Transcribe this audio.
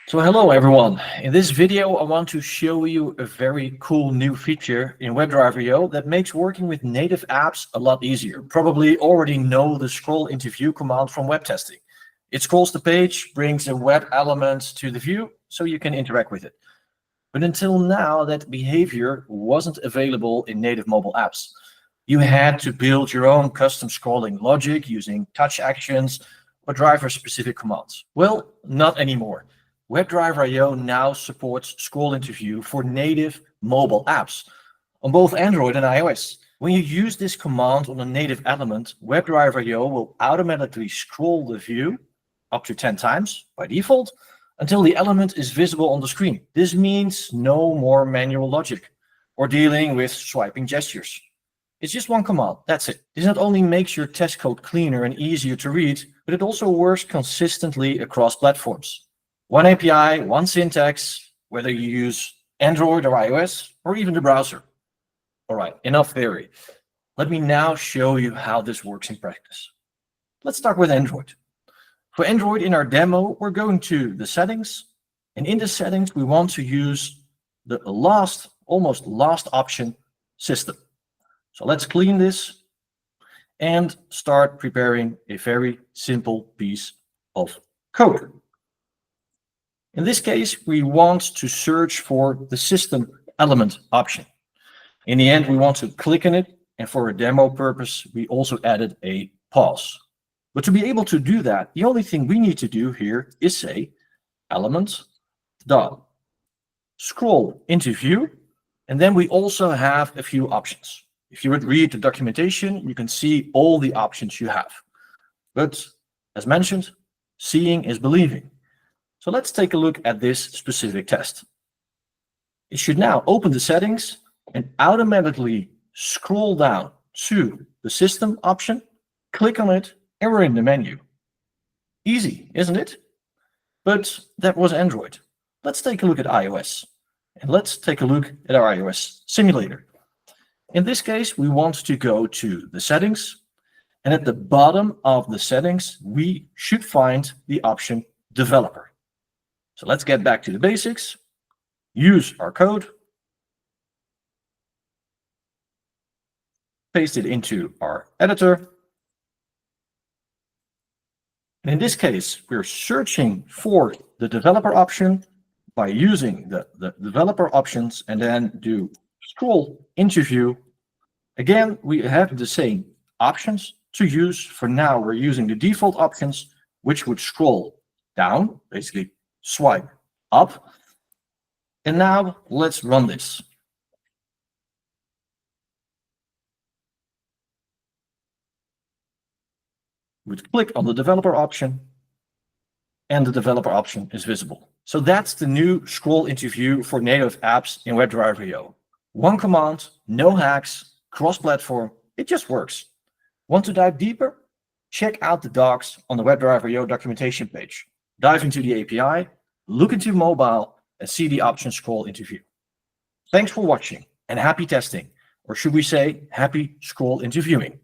So hello everyone. In this video I want to show you a very cool new feature in WebdriverIO that makes working with native apps a lot easier. You probably already know the scroll into view command from web testing. It scrolls the page, brings a web element to the view so you can interact with it. But until now that behavior wasn't available in native mobile apps. You had to build your own custom scrolling logic using touch actions or driver specific commands. Well, not anymore. WebdriverIO now supports scroll into view for native mobile apps on both Android and iOS. When you use this command on a native element, WebdriverIO will automatically scroll the view up to 10 times by default until the element is visible on the screen. This means no more manual logic or dealing with swiping gestures. It's just one command, that's it. This not only makes your test code cleaner and easier to read, but it also works consistently across platforms. One API, one syntax, whether you use Android or iOS, or even the browser. All right, enough theory. Let me now show you how this works in practice. Let's start with Android. For Android, in our demo, we're going to the settings. And in the settings, we want to use the almost last option, system. So let's clean this and start preparing a very simple piece of code. In this case, we want to search for the system element option. In the end, we want to click on it, and for a demo purpose, we also added a pause. But to be able to do that, the only thing we need to do here is say element dot scroll into view, and then we also have a few options. If you would read the documentation, you can see all the options you have. But as mentioned, seeing is believing. So let's take a look at this specific test. It should now open the settings and automatically scroll down to the system option, click on it, and we're in the menu. Easy, isn't it? But that was Android. Let's take a look at iOS. And let's take a look at our iOS simulator. In this case, we want to go to the settings. And at the bottom of the settings, we should find the option developer. So let's get back to the basics, use our code, paste it into our editor. And in this case, we're searching for the developer option by using the developer options and then do scroll into view. Again, we have the same options to use. For now, we're using the default options, which would scroll down, basically swipe up. And now let's run this. We'd click on the developer option and the developer option is visible. So that's the new scroll into view for native apps in WebdriverIO. One command, no hacks, cross-platform, it just works. Want to dive deeper? Check out the docs on the WebdriverIO documentation page. Dive into the API, look into mobile, and see the option scroll into view. Thanks for watching and happy testing, or should we say happy scroll into viewing.